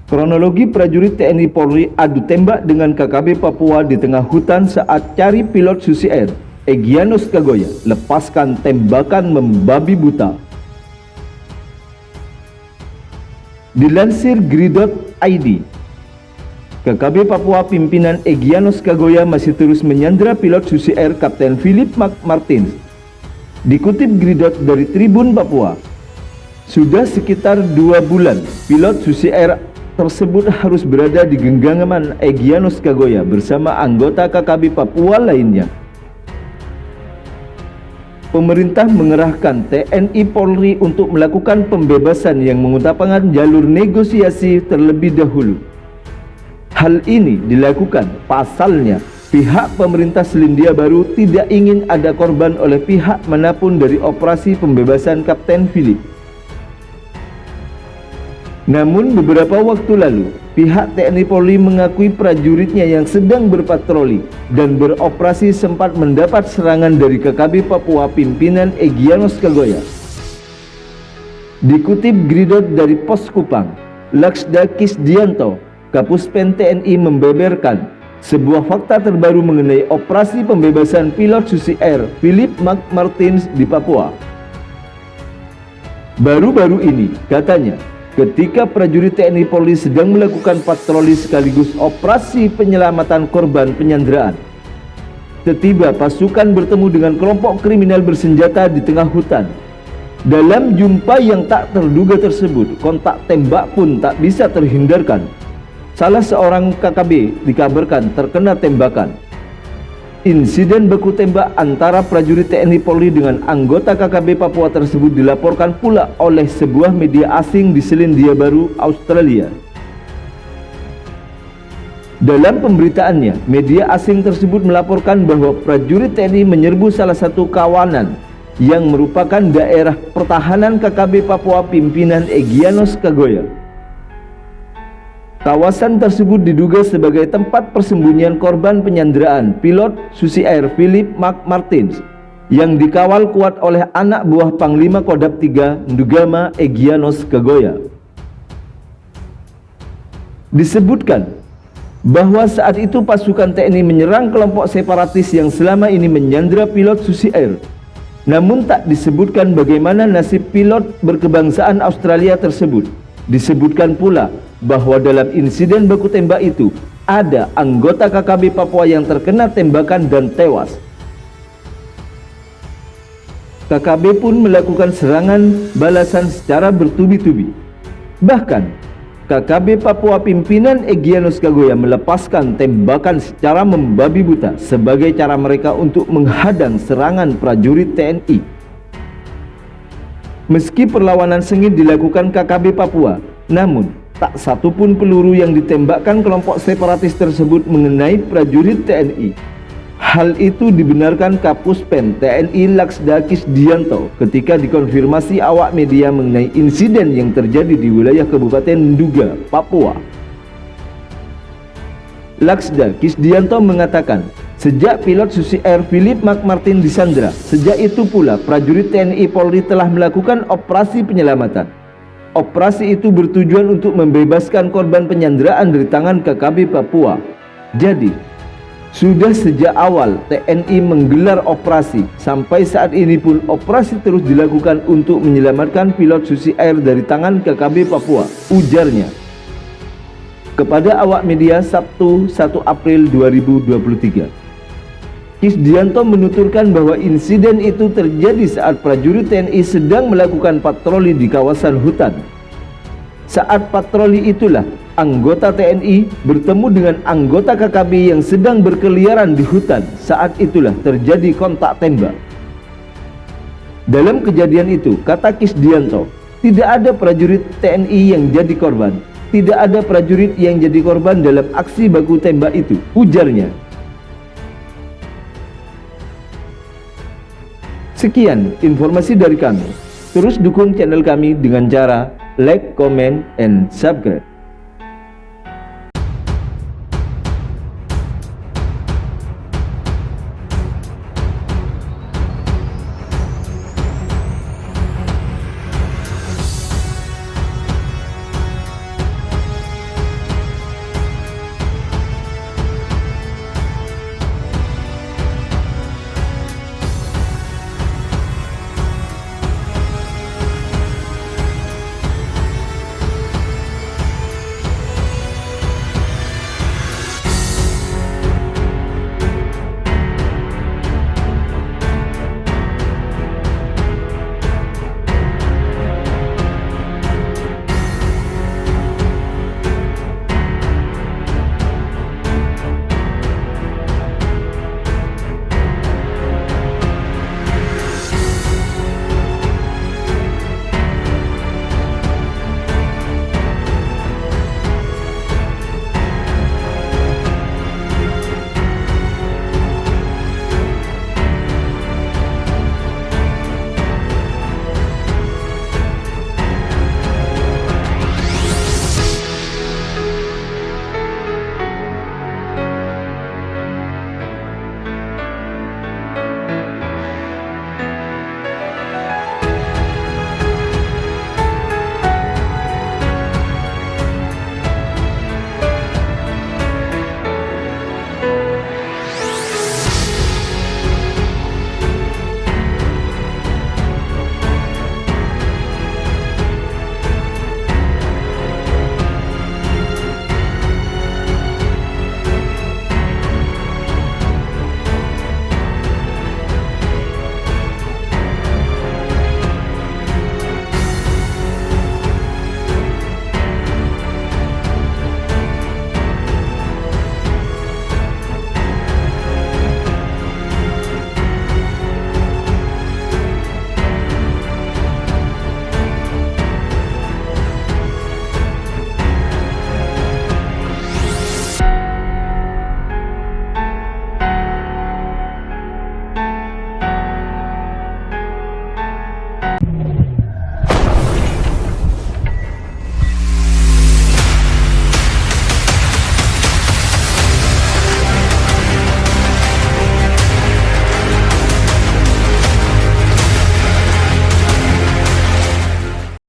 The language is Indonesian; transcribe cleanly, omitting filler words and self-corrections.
Kronologi prajurit TNI Polri adu tembak dengan KKB Papua di tengah hutan saat cari pilot Susi Air. Egyanus Kagoya lepaskan tembakan membabi buta. Dilansir Gri.id, KKB Papua pimpinan Egyanus Kagoya masih terus menyandra pilot Susi Air Kapten Philip Martins. Dikutip Gri. dari Tribun Papua, sudah sekitar 2 bulan pilot Susi Air tersebut harus berada di genggaman Egyanus Kagoya bersama anggota KKB Papua lainnya. Pemerintah mengerahkan TNI Polri untuk melakukan pembebasan yang mengutamakan jalur negosiasi terlebih dahulu. Hal ini dilakukan pasalnya pihak pemerintah Selandia Baru tidak ingin ada korban oleh pihak manapun dari operasi pembebasan Kapten Philip. Namun beberapa waktu lalu, pihak TNI Polri mengakui prajuritnya yang sedang berpatroli dan beroperasi sempat mendapat serangan dari KKB Papua pimpinan Egyanus Kagoya. Dikutip Gri. dari Pos Kupang, Laksda Kisdianto, Kapuspen TNI membeberkan sebuah fakta terbaru mengenai operasi pembebasan pilot Susi Air Philip Martins di Papua. Baru-baru ini, katanya, ketika prajurit TNI Polri sedang melakukan patroli sekaligus operasi penyelamatan korban penyanderaan, tiba-tiba pasukan bertemu dengan kelompok kriminal bersenjata di tengah hutan. Dalam jumpa yang tak terduga tersebut, kontak tembak pun tak bisa terhindarkan. Salah seorang KKB dikabarkan terkena tembakan. Insiden baku tembak antara prajurit TNI Polri dengan anggota KKB Papua tersebut dilaporkan pula oleh sebuah media asing di Selandia Baru, Australia. Dalam pemberitaannya, media asing tersebut melaporkan bahwa prajurit TNI menyerbu salah satu kawanan yang merupakan daerah pertahanan KKB Papua pimpinan Egyanus Kagoya. Kawasan tersebut diduga sebagai tempat persembunyian korban penyanderaan pilot Susi Air Philip Martins yang dikawal kuat oleh anak buah Panglima Kodam 3 Ndugama Egyanus Kagoya. Disebutkan bahwa saat itu pasukan TNI menyerang kelompok separatis yang selama ini menyandra pilot Susi Air. Namun tak disebutkan bagaimana nasib pilot berkebangsaan Australia tersebut. Disebutkan pula bahwa dalam insiden baku tembak itu ada anggota KKB Papua yang terkena tembakan dan tewas. KKB pun melakukan serangan balasan secara bertubi-tubi. Bahkan KKB Papua pimpinan Egyanus Kagoya melepaskan tembakan secara membabi buta sebagai cara mereka untuk menghadang serangan prajurit TNI. Meski perlawanan sengit dilakukan KKB Papua, namun tak satupun peluru yang ditembakkan kelompok separatis tersebut mengenai prajurit TNI. Hal itu dibenarkan Kapuspen TNI Laksda Kisdianto ketika dikonfirmasi awak media mengenai insiden yang terjadi di wilayah Kabupaten Nduga, Papua. Laksda Kisdianto mengatakan, sejak pilot Susi Air Philip Martins disandra, sejak itu pula prajurit TNI Polri telah melakukan operasi penyelamatan. Operasi itu bertujuan untuk membebaskan korban penyanderaan dari tangan KKB Papua. Jadi, sudah sejak awal TNI menggelar operasi, sampai saat ini pun operasi terus dilakukan untuk menyelamatkan pilot Susi Air dari tangan KKB Papua, ujarnya kepada awak media Sabtu 1 April 2023. Kisdianto menuturkan bahwa insiden itu terjadi saat prajurit TNI sedang melakukan patroli di kawasan hutan. Saat patroli itulah anggota TNI bertemu dengan anggota KKB yang sedang berkeliaran di hutan. Saat itulah terjadi kontak tembak. Dalam kejadian itu, kata Kisdianto, tidak ada prajurit TNI yang jadi korban. Tidak ada prajurit yang jadi korban dalam aksi baku tembak itu, ujarnya. Sekian informasi dari kami. Terus dukung channel kami dengan cara like, comment, and subscribe.